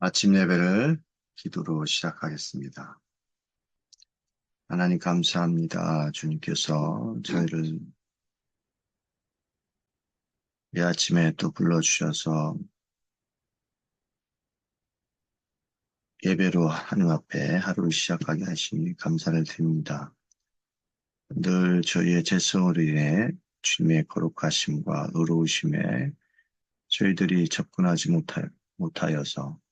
아침 예배를 기도로 시작하겠습니다. 하나님 감사합니다. 주님께서 저희를 이 아침에 또 불러주셔서 예배로 하나님 앞에 하루를 시작하게 하시니 감사를 드립니다. 늘 저희의 죄성으로 인해 주님의 거룩하심과 의로우심에 저희들이 접근하지 못하여서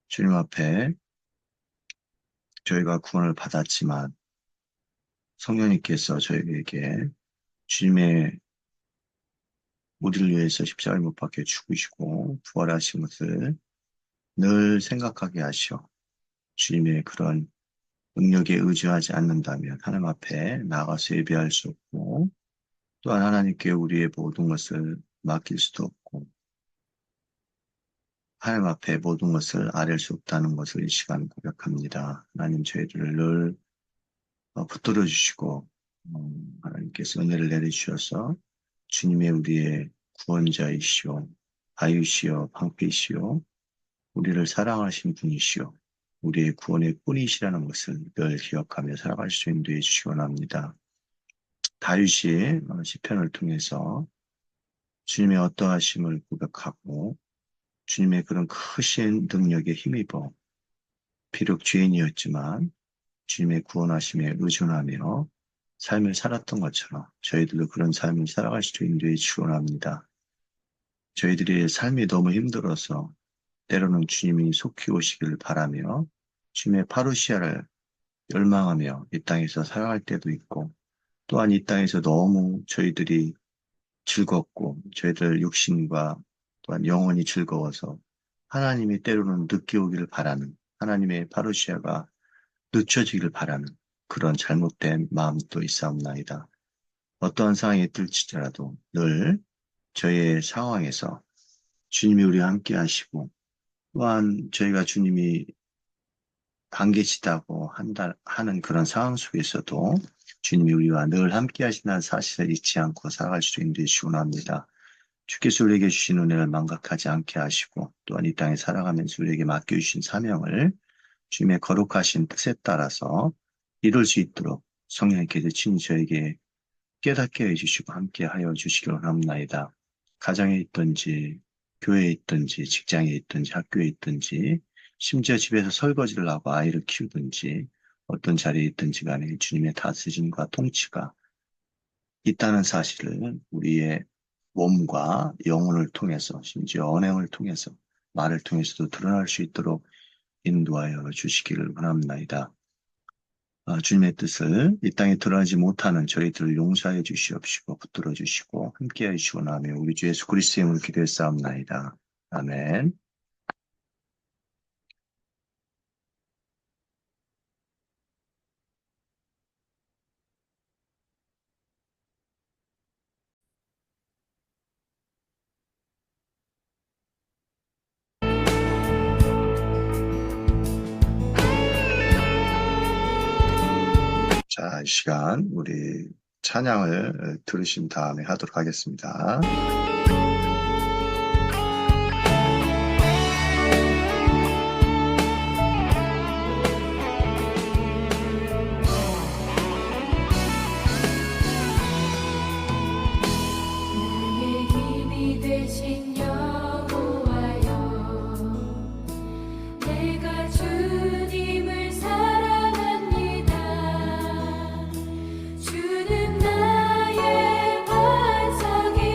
주님 앞에 저희가 구원을 받았지만 성령님께서 저희에게 주님의 우리를 위해서 십자가를 못 박혀 죽으시고 부활하신 것을 늘 생각하게 하시어 주님의 그런 능력에 의지하지 않는다면 하나님 앞에 나가서 예배할 수 없고 또한 하나님께 우리의 모든 것을 맡길 수도 없고 하나님 앞에 모든 것을 아뢰 수 없다는 것을 이 시간 고백합니다. 하나님 저희들을 늘 붙들어 주시고 하나님께서 은혜를 내려주셔서 주님의 우리의 구원자이시오, 아유시오, 방패시오, 우리를 사랑하신 분이시오, 우리의 구원의 뿌리시라는 것을 늘 기억하며 살아갈 수 있는 인도해 주시기 원합니다. 다윗이 시편을 통해서 주님의 어떠하심을 고백하고 주님의 그런 크신 능력에 힘입어 비록 죄인이었지만 주님의 구원하심에 의존하며 삶을 살았던 것처럼 저희들도 그런 삶을 살아갈 수 있는 인도해 주시기 원합니다. 저희들의 삶이 너무 힘들어서 때로는 주님이 속히 오시기를 바라며 주님의 파루시아를 열망하며 이 땅에서 살아갈 때도 있고 또한 이 땅에서 너무 저희들이 즐겁고 저희들 육신과 또한 영혼이 즐거워서 하나님이 때로는 늦게 오기를 바라는 하나님의 파루시아가 늦춰지기를 바라는 그런 잘못된 마음도 있사옵나이다. 어떠한 상황이 들지라도 늘 저희의 상황에서 주님이 우리와 함께 하시고 또한 저희가 주님이 안 계시다고 하는 그런 상황 속에서도 주님이 우리와 늘 함께 하신다는 사실을 잊지 않고 살아갈 수 있는 데 시원합니다. 주께서 우리에게 주신 은혜를 망각하지 않게 하시고 또한 이 땅에 살아가면서 우리에게 맡겨주신 사명을 주님의 거룩하신 뜻에 따라서 이룰 수 있도록 성령님께서 친히 저에게 깨닫게 해주시고 함께 하여 주시기 원합니다. 가정에 있든지 교회에 있든지 직장에 있든지 학교에 있든지 심지어 집에서 설거지를 하고 아이를 키우든지 어떤 자리에 있든지 간에 주님의 다스림과 통치가 있다는 사실을 우리의 몸과 영혼을 통해서 심지어 언행을 통해서 말을 통해서도 드러날 수 있도록 인도하여 주시기를 원합니다. 주님의 뜻을 이 땅에 드러나지 못하는 저희들을 용서해 주시옵시고 붙들어 주시고 함께해 주시고 나며 우리 주 예수 그리스도의 이름으로 기도했사옵나이다. 아멘. 자, 이 시간 우리 찬양을 들으신 다음에 하도록 하겠습니다. 주는 나의 반석이시며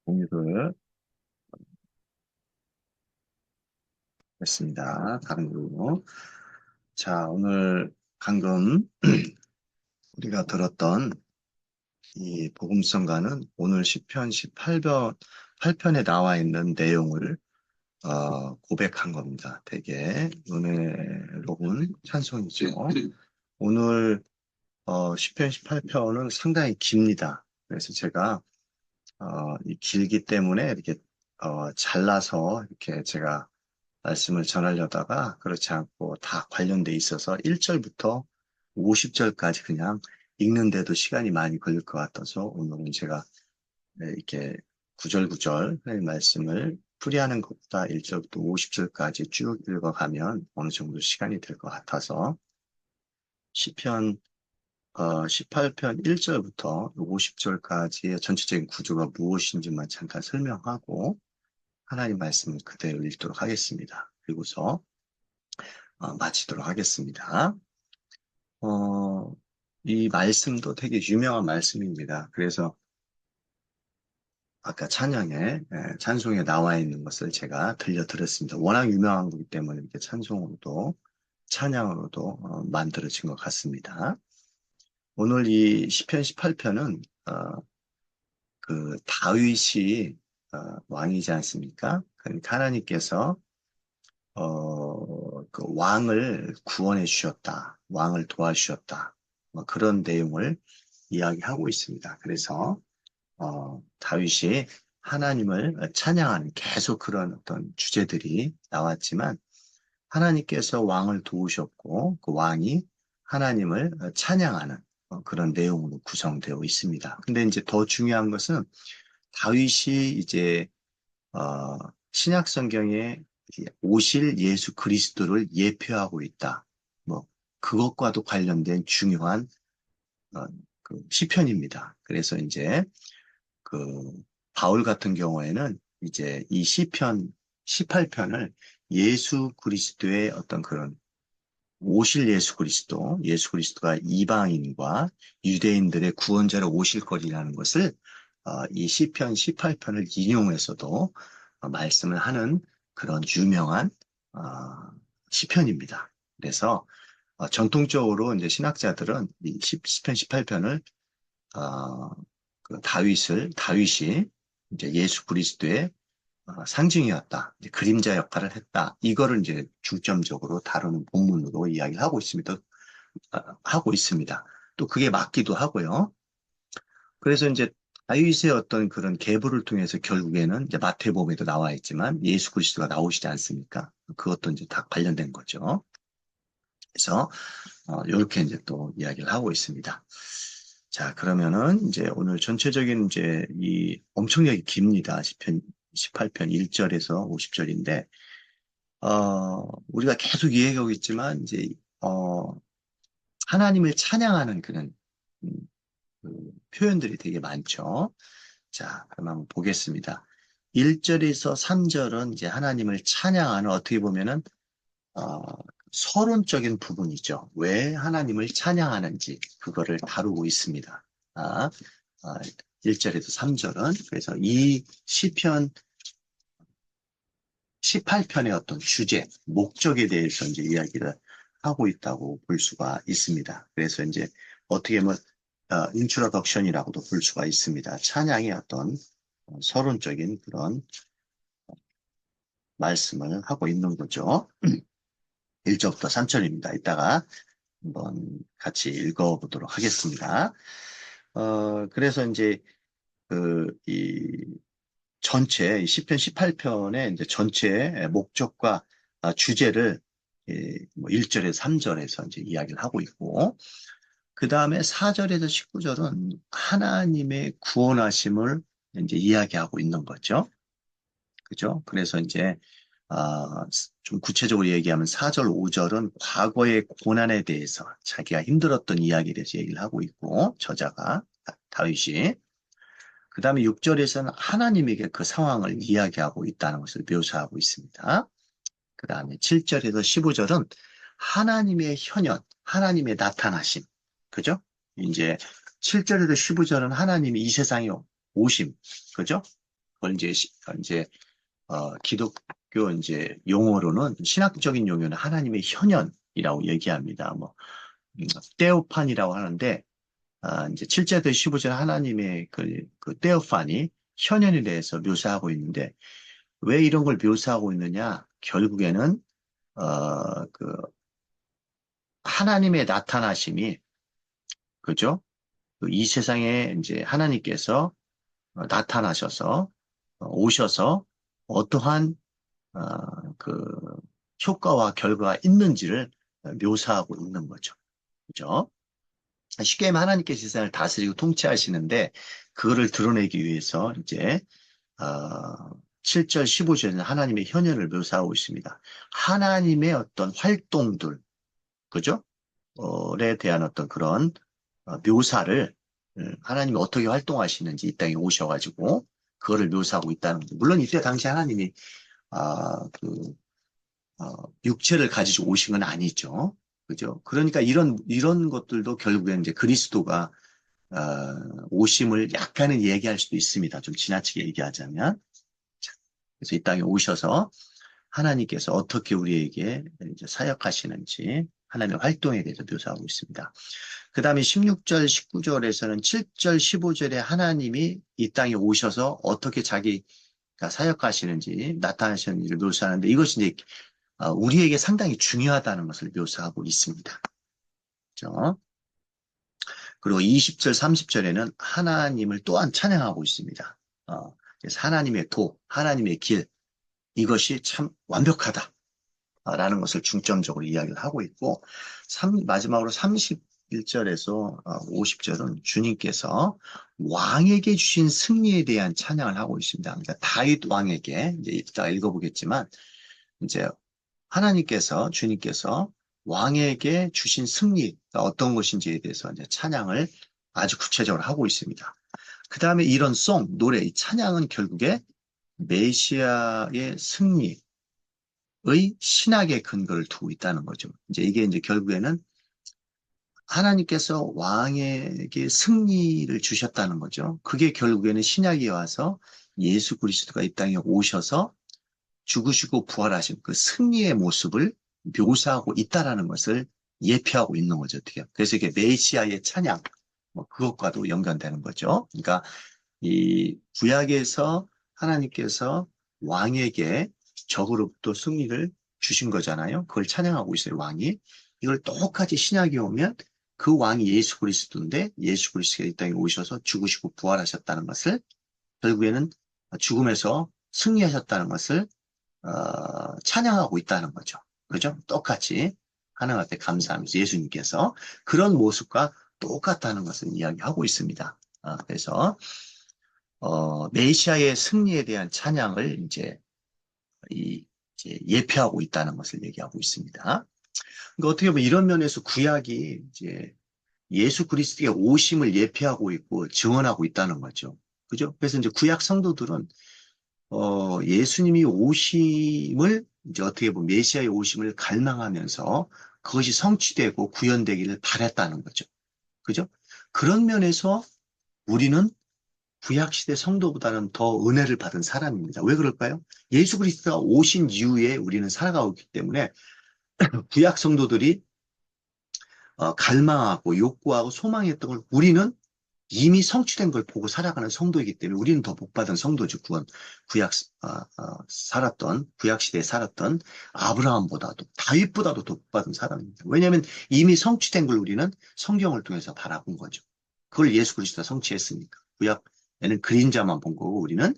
공유를 했습니다. 다른 걸로. 자, 오늘 방금 우리가 들었던 이 복음성가는 오늘 시편 18편, 8편에 나와 있는 내용을 고백한 겁니다. 되게 은혜로운 찬송이죠. 오늘 시편 18편은 상당히 깁니다. 그래서 제가 이 길기 때문에 이렇게 잘라서 이렇게 제가 말씀을 전하려다가 그렇지 않고 다 관련돼 있어서 1절부터 50절까지 그냥 읽는데도 시간이 많이 걸릴 것 같아서 오늘은 제가 이렇게 구절구절 하나님 말씀을 풀이하는 것보다 1절부터 50절까지 쭉 읽어가면 어느 정도 시간이 될 것 같아서 시편 18편 1절부터 50절까지의 전체적인 구조가 무엇인지만 잠깐 설명하고 하나님 말씀을 그대로 읽도록 하겠습니다. 그리고서 마치도록 하겠습니다. 이 말씀도 되게 유명한 말씀입니다. 그래서 아까 찬송에 나와 있는 것을 제가 들려드렸습니다. 워낙 유명한 거기 때문에 이렇게 찬양으로도 만들어진 것 같습니다. 오늘 이 시편 18편은 그 다윗이 왕이지 않습니까? 그러니까 하나님께서 그 왕을 구원해 주셨다, 왕을 도와주셨다, 뭐 그런 내용을 이야기하고 있습니다. 그래서 다윗이 하나님을 찬양하는 계속 그런 어떤 주제들이 나왔지만 하나님께서 왕을 도우셨고 그 왕이 하나님을 찬양하는 그런 내용으로 구성되어 있습니다. 근데 이제 더 중요한 것은 다윗이 이제 신약 성경에 오실 예수 그리스도를 예표하고 있다. 뭐 그것과도 관련된 중요한 그 시편입니다. 그래서 이제 그 바울 같은 경우에는 이제 이 시편 18편을 예수 그리스도의 어떤 그런 오실 예수 그리스도가 이방인과 유대인들의 구원자로 오실 것이라는 것을 이 시편 18편을 인용해서도 말씀을 하는 그런 유명한 시편입니다. 그래서 전통적으로 이제 신학자들은 이 시편 18편을 그 다윗이 이제 예수 그리스도의 상징이었다. 이제 그림자 역할을 했다. 이거를 이제 중점적으로 다루는 본문으로 이야기를 하고 있습니다. 또 그게 맞기도 하고요. 그래서 이제 다윗의 어떤 그런 계보를 통해서 결국에는 이제 마태복음에도 나와 있지만 예수 그리스도가 나오시지 않습니까? 그것도 이제 다 관련된 거죠. 그래서 이렇게 이제 또 이야기를 하고 있습니다. 자, 그러면은 이제 오늘 전체적인 이제 이 엄청나게 깁니다. 시편 18편 1절에서 50절인데 우리가 계속 이야기하고 있지만 이제 하나님을 찬양하는 그런 음, 그 표현들이 되게 많죠. 자, 그럼 한번 보겠습니다. 1절에서 3절은 이제 하나님을 찬양하는 어떻게 보면은 어, 서론적인 부분이죠. 왜 하나님을 찬양하는지 그거를 다루고 있습니다. 아, 1절에서 3절은 그래서 이 시편 18편의 어떤 주제, 목적에 대해서 이제 이야기를 하고 있다고 볼 수가 있습니다. 그래서 이제 어떻게 보면 인트로덕션이라고도 볼 수가 있습니다. 찬양의 어떤 서론적인 그런 말씀을 하고 있는 거죠. 1절부터 3절입니다. 이따가 한번 같이 읽어보도록 하겠습니다. 그래서 이제 이 전체, 이 시편 18편의 이제 전체 목적과 주제를 1절에서 3절에서 이제 이야기를 하고 있고, 그 다음에 4절에서 19절은 하나님의 구원하심을 이제 이야기하고 있는 거죠. 그죠? 그래서 이제, 좀 구체적으로 얘기하면 4절, 5절은 과거의 고난에 대해서 자기가 힘들었던 이야기에 대해서 얘기를 하고 있고, 저자가, 다윗이. 그 다음에 6절에서는 하나님에게 그 상황을 이야기하고 있다는 것을 묘사하고 있습니다. 그 다음에 7절에서 15절은 하나님의 현현, 하나님의 나타나심. 그죠? 이제 7절에서 15절은 하나님이 이 세상에 오심. 그죠? 그걸 이제, 기독교 이제 용어로는, 신학적인 용어는 하나님의 현현이라고 얘기합니다. 뭐, 테오판이라고 하는데, 이제 7절에서 15절 하나님의 그 테오판이 현현에 대해서 묘사하고 있는데, 왜 이런 걸 묘사하고 있느냐? 결국에는, 그, 하나님의 나타나심이, 그죠? 그이 세상에 이제 하나님께서 나타나셔서, 오셔서 어떠한, 그, 효과와 결과가 있는지를 묘사하고 있는 거죠. 그죠? 쉽게 하면 하나님께서 세상을 다스리고 통치하시는데, 그거를 드러내기 위해서 이제, 어, 7절, 15절에는 하나님의 현현을 묘사하고 있습니다. 하나님의 어떤 활동들, 그죠? 에 대한 어떤 그런 묘사를 하나님이 어떻게 활동하시는지 이 땅에 오셔가지고 그거를 묘사하고 있다는 거죠. 물론 이때 당시 하나님이 그 육체를 가지고 오신 건 아니죠. 그죠? 그러니까 이런 것들도 결국엔 이제 그리스도가 어, 오심을 약간은 얘기할 수도 있습니다. 좀 지나치게 얘기하자면. 그래서 이 땅에 오셔서 하나님께서 어떻게 우리에게 이제 사역하시는지 하나님의 활동에 대해서 묘사하고 있습니다. 그 다음에 16절, 19절에서는 7절, 15절에 하나님이 이 땅에 오셔서 어떻게 자기가 사역하시는지 나타나시는지를 묘사하는데 이것이 이제 우리에게 상당히 중요하다는 것을 묘사하고 있습니다. 그렇죠? 그리고 20절, 30절에는 하나님을 또한 찬양하고 있습니다. 그래서 하나님의 하나님의 길, 이것이 참 완벽하다. 라는 것을 중점적으로 이야기를 하고 있고, 마지막으로 31절에서 50절은 주님께서 왕에게 주신 승리에 대한 찬양을 하고 있습니다. 그러니까 다윗 왕에게, 이제 이따 읽어보겠지만, 이제 주님께서 왕에게 주신 승리가 어떤 것인지에 대해서 이제 찬양을 아주 구체적으로 하고 있습니다. 그 다음에 이런 노래, 이 찬양은 결국에 메시아의 승리의 신학의 근거를 두고 있다는 거죠. 이제 이게 이제 결국에는 하나님께서 왕에게 승리를 주셨다는 거죠. 그게 결국에는 신약에 와서 예수 그리스도가 이 땅에 오셔서 죽으시고 부활하신 그 승리의 모습을 묘사하고 있다라는 것을 예표하고 있는 거죠. 어떻게? 그래서 이게 메시아의 찬양, 뭐 그것과도 연관되는 거죠. 그러니까 이 구약에서 하나님께서 왕에게 적으로부터 승리를 주신 거잖아요. 그걸 찬양하고 있어요, 왕이. 이걸 똑같이 신약에 오면 그 왕이 예수 그리스도인데 예수 그리스도가 이 땅에 오셔서 죽으시고 부활하셨다는 것을 결국에는 죽음에서 승리하셨다는 것을 찬양하고 있다는 거죠. 그죠? 똑같이 하나님 앞에 감사하면서 예수님께서 그런 모습과 똑같다는 것을 이야기하고 있습니다. 그래서 메시아의 승리에 대한 찬양을 이제 예표하고 있다는 것을 얘기하고 있습니다. 그러니까 어떻게 보면 이런 면에서 구약이 이제 예수 그리스도의 오심을 예표하고 있고 증언하고 있다는 거죠. 그죠? 그래서 이제 구약 성도들은 예수님이 오심을 이제 어떻게 보면 메시아의 오심을 갈망하면서 그것이 성취되고 구현되기를 바랬다는 거죠. 그죠? 그런 면에서 우리는 구약시대 성도보다는 더 은혜를 받은 사람입니다. 왜 그럴까요? 예수 그리스도가 오신 이후에 우리는 살아가고 있기 때문에 구약 성도들이 갈망하고 욕구하고 소망했던 걸 우리는 이미 성취된 걸 보고 살아가는 성도이기 때문에 우리는 더 복받은 성도죠. 구약시대에 살았던 아브라함보다도, 다윗보다도 더 복받은 사람입니다. 왜냐하면 이미 성취된 걸 우리는 성경을 통해서 바라본 거죠. 그걸 예수 그리스도가 성취했으니까. 구약에는 그림자만 본 거고 우리는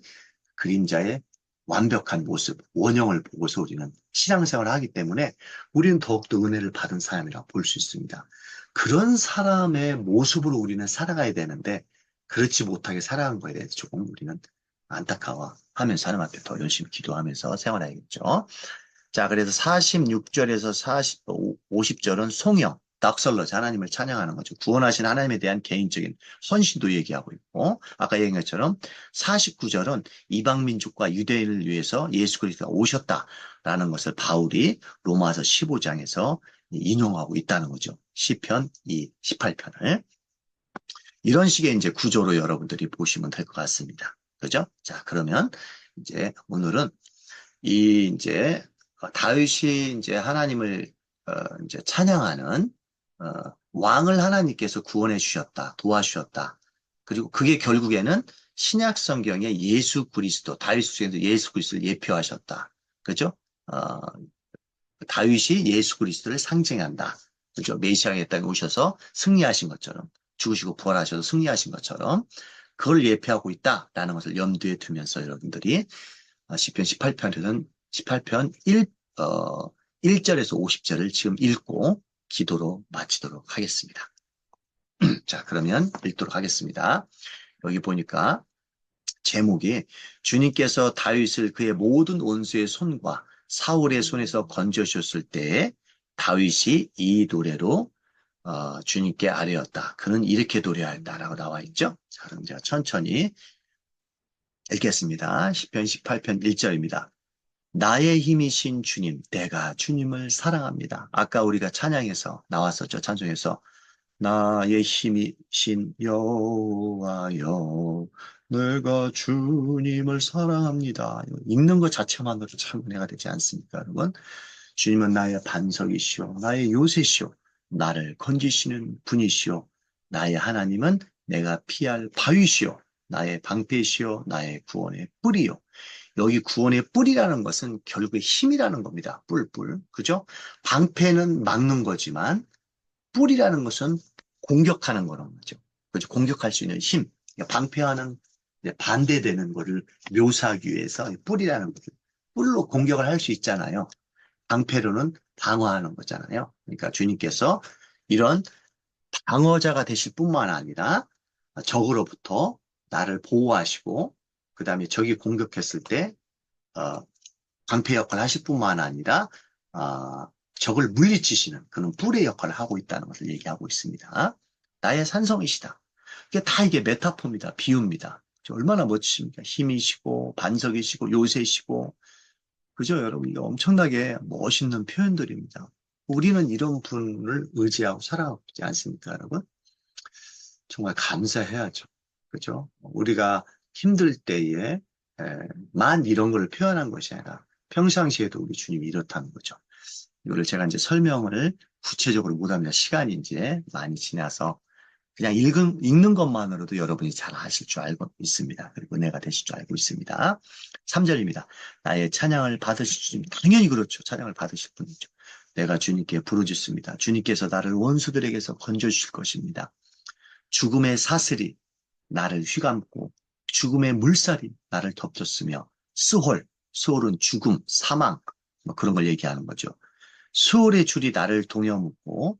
그림자의 완벽한 모습, 원형을 보고서 우리는 신앙생활을 하기 때문에 우리는 더욱더 은혜를 받은 사람이라고 볼 수 있습니다. 그런 사람의 모습으로 우리는 살아가야 되는데 그렇지 못하게 살아간 거에 대해서 조금 우리는 안타까워하면서 하나님 앞에 더 열심히 기도하면서 생활해야겠죠. 자, 그래서 46절에서 50절은 송영, 닥설러지 하나님을 찬양하는 거죠. 구원하신 하나님에 대한 개인적인 헌신도 얘기하고 있고 아까 얘기한 것처럼 49절은 이방 민족과 유대인을 위해서 예수 그리스도가 오셨다라는 것을 바울이 로마서 15장에서 인용하고 있다는 거죠. 시편 18편을. 이런 식의 이제 구조로 여러분들이 보시면 될 것 같습니다. 그죠? 자, 그러면 이제 오늘은 이 이제 다윗이 이제 하나님을 이제 찬양하는 왕을 하나님께서 구원해 주셨다, 도와주셨다. 그리고 그게 결국에는 신약 성경의 예수 그리스도, 다윗 중에도 예수 그리스도를 예표하셨다. 그죠? 다윗이 예수 그리스도를 상징한다. 그죠? 메시아의 땅에 오셔서 승리하신 것처럼, 죽으시고 부활하셔서 승리하신 것처럼, 그걸 예표하고 있다라는 것을 염두에 두면서 여러분들이 시편 18편에는 18편 1절에서 50절을 지금 읽고 기도로 마치도록 하겠습니다. 자, 그러면 읽도록 하겠습니다. 여기 보니까 제목이 주님께서 다윗을 그의 모든 원수의 손과 사울의 손에서 건져주셨을 때 다윗이 이 노래로 주님께 아뢰었다. 그는 이렇게 노래한다라고 나와 있죠. 자, 그럼 제가 천천히 읽겠습니다. 시편 18편 1절입니다. 나의 힘이신 주님, 내가 주님을 사랑합니다. 아까 우리가 찬양에서 나왔었죠. 찬송에서 나의 힘이신 여호와여, 내가 주님을 사랑합니다. 읽는 것 자체만으로도 참 은혜가 되지 않습니까, 여러분? 주님은 나의 반석이시오, 나의 요새시오, 나를 건지시는 분이시오. 나의 하나님은 내가 피할 바위시오, 나의 방패시오, 나의 구원의 뿌리요. 여기 구원의 뿌리라는 것은 결국에 힘이라는 겁니다. 뿔. 그죠? 방패는 막는 거지만 뿌리라는 것은 공격하는 거라는 거죠. 그죠? 공격할 수 있는 힘. 그러니까 방패와는 반대되는 거를 묘사하기 위해서 뿌리라는 거죠. 뿔로 공격을 할 수 있잖아요. 방패로는 방어하는 거잖아요. 그러니까 주님께서 이런 방어자가 되실 뿐만 아니라 적으로부터 나를 보호하시고 그 다음에 적이 공격했을 때 방패 역할을 하실 뿐만 아니라 적을 물리치시는 그런 뿔의 역할을 하고 있다는 것을 얘기하고 있습니다. 나의 산성이시다. 이게 메타포입니다. 비유입니다. 얼마나 멋지십니까? 힘이시고 반석이시고 요새시고 그죠 여러분? 이게 엄청나게 멋있는 표현들입니다. 우리는 이런 분을 의지하고 살아가고 있지 않습니까 여러분? 정말 감사해야죠. 그죠? 우리가 힘들 때에 만 이런 걸 표현한 것이 아니라 평상시에도 우리 주님이 이렇다는 거죠. 이거를 제가 이제 설명을 구체적으로 못합니다. 시간이 이제 많이 지나서 그냥 읽는 것만으로도 여러분이 잘 아실 줄 알고 있습니다. 그리고 은혜가 되실 줄 알고 있습니다. 3절입니다. 나의 찬양을 받으실 주님. 당연히 그렇죠. 찬양을 받으실 분이죠. 내가 주님께 부르짖습니다. 주님께서 나를 원수들에게서 건져주실 것입니다. 죽음의 사슬이 나를 휘감고 죽음의 물살이 나를 덮쳤으며 수홀은 죽음, 사망 뭐 그런 걸 얘기하는 거죠. 수월의 줄이 나를 동여묶고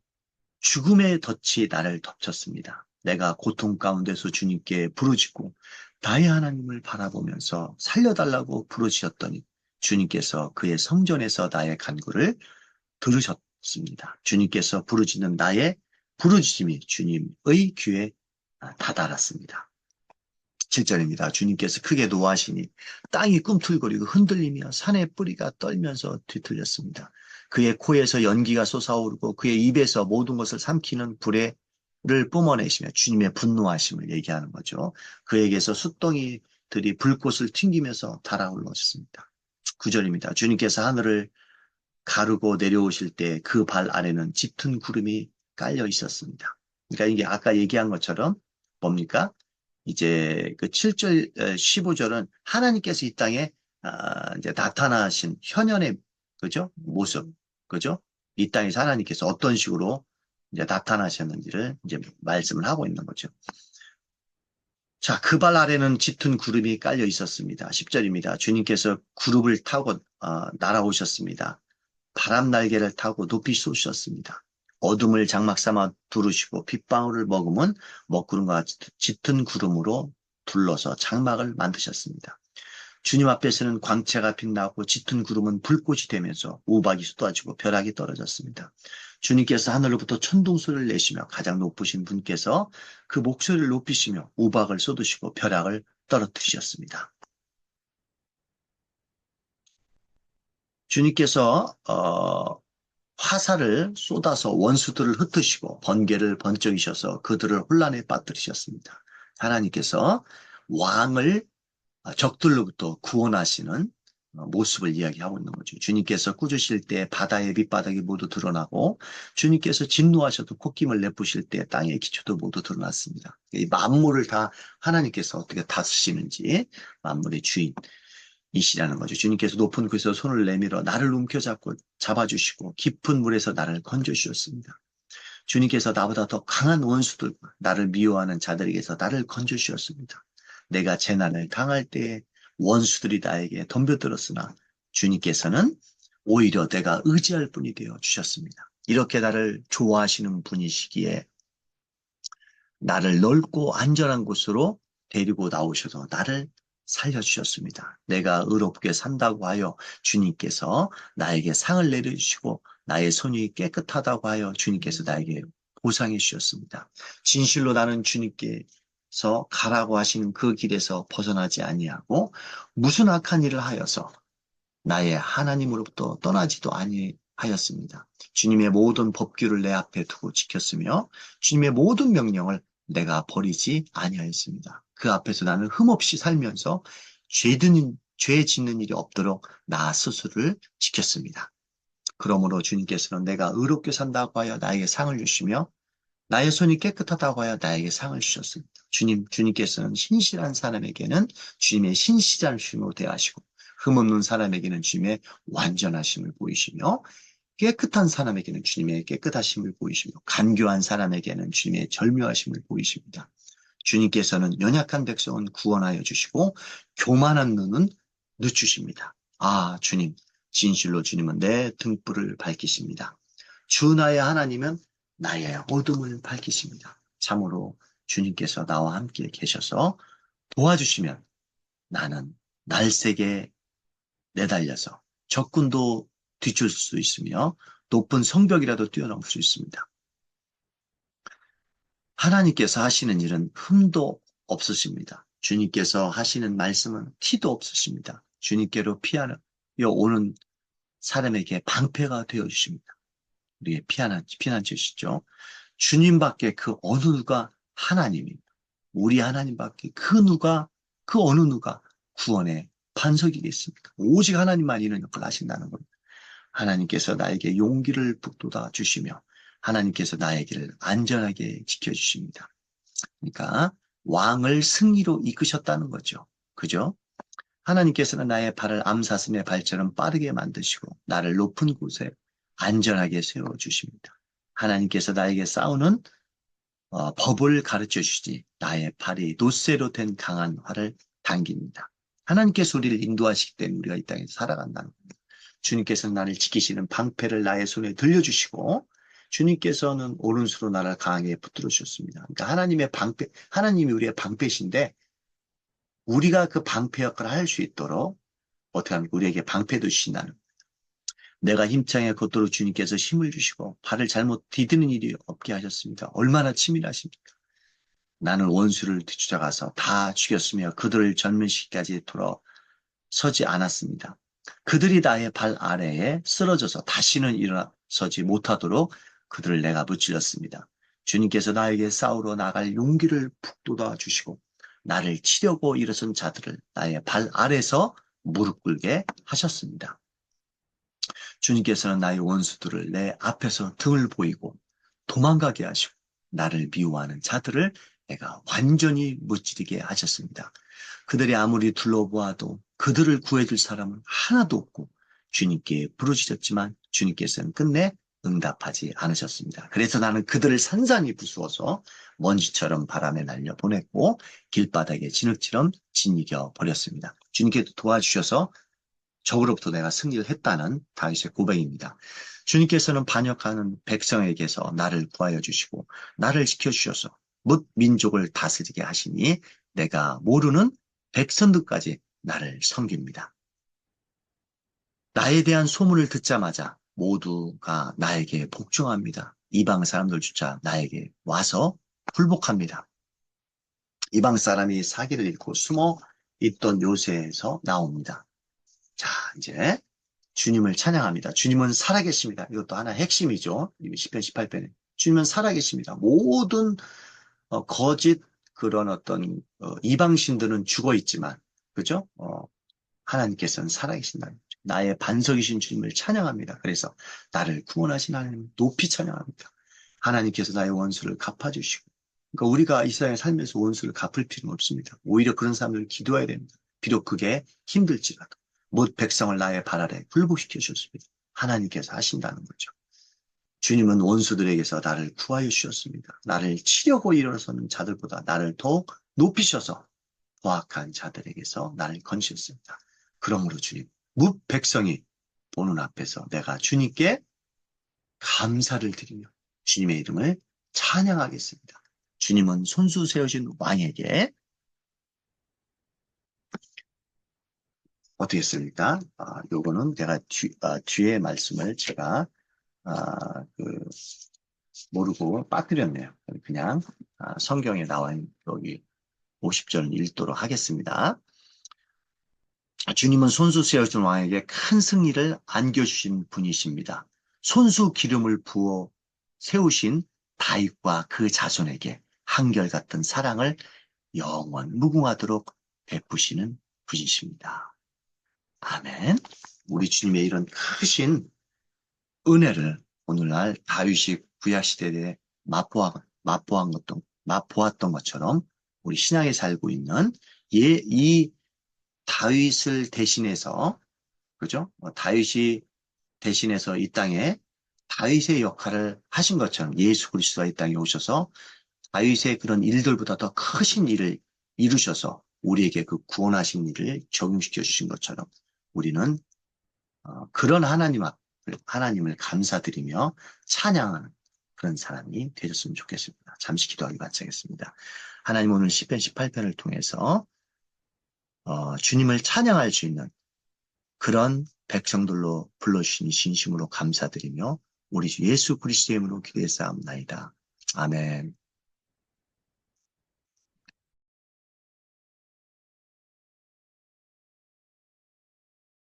죽음의 덫이 나를 덮쳤습니다. 내가 고통 가운데서 주님께 부르짖고 나의 하나님을 바라보면서 살려달라고 부르짖었더니 주님께서 그의 성전에서 나의 간구를 들으셨습니다. 주님께서 부르짖는 나의 부르짖음이 주님의 귀에 다다랐습니다. 7절입니다. 주님께서 크게 노하시니 땅이 꿈틀거리고 흔들리며 산의 뿌리가 떨면서 뒤틀렸습니다. 그의 코에서 연기가 솟아오르고 그의 입에서 모든 것을 삼키는 불을 뿜어내시며 주님의 분노하심을 얘기하는 거죠. 그에게서 숫덩이들이 불꽃을 튕기면서 달아올랐습니다. 9절입니다. 주님께서 하늘을 가르고 내려오실 때 그 발 아래는 짙은 구름이 깔려 있었습니다. 그러니까 이게 아까 얘기한 것처럼 뭡니까? 이제 그 7절, 15절은 하나님께서 이 땅에 이제 나타나신 현현의 그죠? 모습, 그죠? 이 땅에서 하나님께서 어떤 식으로 이제 나타나셨는지를 이제 말씀을 하고 있는 거죠. 자, 그 발 아래는 짙은 구름이 깔려 있었습니다. 10절입니다. 주님께서 구름을 타고 날아오셨습니다. 바람 날개를 타고 높이 쏘셨습니다. 어둠을 장막 삼아 두르시고 빗방울을 머금은 먹구름과 짙은 구름으로 둘러서 장막을 만드셨습니다. 주님 앞에서는 광채가 빛나고 짙은 구름은 불꽃이 되면서 우박이 쏟아지고 벼락이 떨어졌습니다. 주님께서 하늘로부터 천둥소리를 내시며 가장 높으신 분께서 그 목소리를 높이시며 우박을 쏟으시고 벼락을 떨어뜨리셨습니다. 주님께서 화살을 쏟아서 원수들을 흩으시고 번개를 번쩍이셔서 그들을 혼란에 빠뜨리셨습니다. 하나님께서 왕을 적들로부터 구원하시는 모습을 이야기하고 있는 거죠. 주님께서 꾸짖으실 때 바다의 밑바닥이 모두 드러나고 주님께서 진노하셔도 콧김을 내푸실 때 땅의 기초도 모두 드러났습니다. 이 만물을 다 하나님께서 어떻게 다스시는지 만물의 주인이시라는 거죠. 주님께서 높은 곳에서 손을 내밀어 나를 움켜잡고 잡아주시고 깊은 물에서 나를 건져주셨습니다. 주님께서 나보다 더 강한 원수들과 나를 미워하는 자들에게서 나를 건져주셨습니다. 내가 재난을 당할 때에 원수들이 나에게 덤벼들었으나 주님께서는 오히려 내가 의지할 분이 되어 주셨습니다. 이렇게 나를 좋아하시는 분이시기에 나를 넓고 안전한 곳으로 데리고 나오셔서 나를 살려주셨습니다. 내가 의롭게 산다고 하여 주님께서 나에게 상을 내려주시고 나의 손이 깨끗하다고 하여 주님께서 나에게 보상해 주셨습니다. 진실로 나는 주님께서 가라고 하시는 그 길에서 벗어나지 아니하고 무슨 악한 일을 하여서 나의 하나님으로부터 떠나지도 아니하였습니다. 주님의 모든 법규를 내 앞에 두고 지켰으며 주님의 모든 명령을 내가 버리지 아니하였습니다. 그 앞에서 나는 흠없이 살면서 죄 짓는 일이 없도록 나 스스로를 지켰습니다. 그러므로 주님께서는 내가 의롭게 산다고 하여 나에게 상을 주시며 나의 손이 깨끗하다고 하여 나에게 상을 주셨습니다. 주님께서는 신실한 사람에게는 주님의 신실하심으로 대하시고 흠없는 사람에게는 주님의 완전하심을 보이시며 깨끗한 사람에게는 주님의 깨끗하심을 보이시며 간교한 사람에게는 주님의 절묘하심을 보이십니다. 주님께서는 연약한 백성은 구원하여 주시고 교만한 눈은 늦추십니다. 아, 주님, 진실로 주님은 내 등불을 밝히십니다. 주 나의 하나님은 나의 어둠을 밝히십니다. 참으로 주님께서 나와 함께 계셔서 도와주시면 나는 날쌔게 내달려서 적군도 뒤줄 수 있으며 높은 성벽이라도 뛰어넘을 수 있습니다. 하나님께서 하시는 일은 흠도 없으십니다. 주님께서 하시는 말씀은 티도 없으십니다. 주님께로 피하여 오는 사람에게 방패가 되어주십니다. 우리의 피난처시죠. 주님밖에 그 어느 누가 하나님입니다. 우리 하나님밖에 그 어느 누가 구원의 반석이겠습니까? 오직 하나님만 이런 역할을 하신다는 겁니다. 하나님께서 나에게 용기를 북돋아 주시며 하나님께서 나의 길을 안전하게 지켜주십니다. 그러니까 왕을 승리로 이끄셨다는 거죠. 그죠? 하나님께서는 나의 발을 암사슴의 발처럼 빠르게 만드시고 나를 높은 곳에 안전하게 세워주십니다. 하나님께서 나에게 싸우는 법을 가르쳐 주시지 나의 발이 놋쇠로 된 강한 활을 당깁니다. 하나님께서 우리를 인도하시기 때문에 우리가 이 땅에서 살아간다는 겁니다. 주님께서는 나를 지키시는 방패를 나의 손에 들려주시고 주님께서는 오른손으로 나를 강하게 붙들어 주셨습니다. 그러니까 하나님의 방패, 하나님이 우리의 방패신데 우리가 그 방패 역할을 할 수 있도록 어떻게 하면 우리에게 방패도 주신다는 겁니다. 내가 힘창에 걷도록 주님께서 힘을 주시고 발을 잘못 디디는 일이 없게 하셨습니다. 얼마나 치밀하십니까? 나는 원수를 뒤쫓아가서 다 죽였으며 그들을 전면시기까지 돌아서지 않았습니다. 그들이 나의 발 아래에 쓰러져서 다시는 일어서지 못하도록 그들을 내가 무찔렀습니다. 주님께서 나에게 싸우러 나갈 용기를 북돋아 주시고 나를 치려고 일어선 자들을 나의 발 아래서 무릎 꿇게 하셨습니다. 주님께서는 나의 원수들을 내 앞에서 등을 보이고 도망가게 하시고 나를 미워하는 자들을 내가 완전히 무찌르게 하셨습니다. 그들이 아무리 둘러보아도 그들을 구해줄 사람은 하나도 없고 주님께 부르짖었지만 주님께서는 끝내 응답하지 않으셨습니다. 그래서 나는 그들을 산산이 부수어서 먼지처럼 바람에 날려 보냈고 길바닥에 진흙처럼 짓이겨 버렸습니다. 주님께서 도와주셔서 적으로부터 내가 승리를 했다는 다윗의 고백입니다. 주님께서는 반역하는 백성에게서 나를 구하여 주시고 나를 지켜주셔서 뭇 민족을 다스리게 하시니 내가 모르는 백성들까지 나를 섬깁니다. 나에 대한 소문을 듣자마자 모두가 나에게 복종합니다. 이방 사람들조차 나에게 와서 굴복합니다. 이방 사람이 사기를 잃고 숨어 있던 요새에서 나옵니다. 자, 이제 주님을 찬양합니다. 주님은 살아계십니다. 이것도 하나 핵심이죠. 시편 18편에. 주님은 살아계십니다. 모든 거짓 그런 어떤 이방신들은 죽어 있지만, 그죠? 하나님께서는 살아계신다는 거죠. 나의 반석이신 주님을 찬양합니다. 그래서 나를 구원하신 하나님 높이 찬양합니다. 하나님께서 나의 원수를 갚아주시고, 그러니까 우리가 이 세상에 살면서 원수를 갚을 필요는 없습니다. 오히려 그런 사람들을 기도해야 됩니다. 비록 그게 힘들지라도 못 백성을 나의 발 아래 굴복시켜 주셨습니다. 하나님께서 하신다는 거죠. 주님은 원수들에게서 나를 구하여 주셨습니다. 나를 치려고 일어서는 자들보다 나를 더욱 높이셔서 포악한 자들에게서 나를 건지셨습니다. 그러므로 주님, 백성이 보는 앞에서 내가 주님께 감사를 드리며 주님의 이름을 찬양하겠습니다. 주님은 손수 세우신 왕에게 어떻게 했습니까? 요거는 내가 뒤에 말씀을 제가 그 모르고 빠뜨렸네요. 그냥 성경에 나와 있는 여기 50절 읽도록 하겠습니다. 주님은 손수 세우신 왕에게 큰 승리를 안겨주신 분이십니다. 손수 기름을 부어 세우신 다윗과 그 자손에게 한결같은 사랑을 영원 무궁하도록 베푸시는 분이십니다. 아멘. 우리 주님의 이런 크신 은혜를 오늘날 다윗이 구약시대에 맛보았던 것처럼 우리 신약에 살고 있는 이 다윗을 대신해서, 그죠? 다윗이 대신해서 이 땅에 다윗의 역할을 하신 것처럼 예수 그리스도가 이 땅에 오셔서 다윗의 그런 일들보다 더 크신 일을 이루셔서 우리에게 그 구원하신 일을 적용시켜 주신 것처럼 우리는 그런 하나님을 감사드리며 찬양하는 그런 사람이 되셨으면 좋겠습니다. 잠시 기도하기 바치겠습니다. 하나님, 오늘 시편 18편을 통해서 주님을 찬양할 수 있는 그런 백성들로 불러주시니 진심으로 감사드리며 우리 주 예수 그리스도의 이름으로 기도했사옵나이다. 아멘.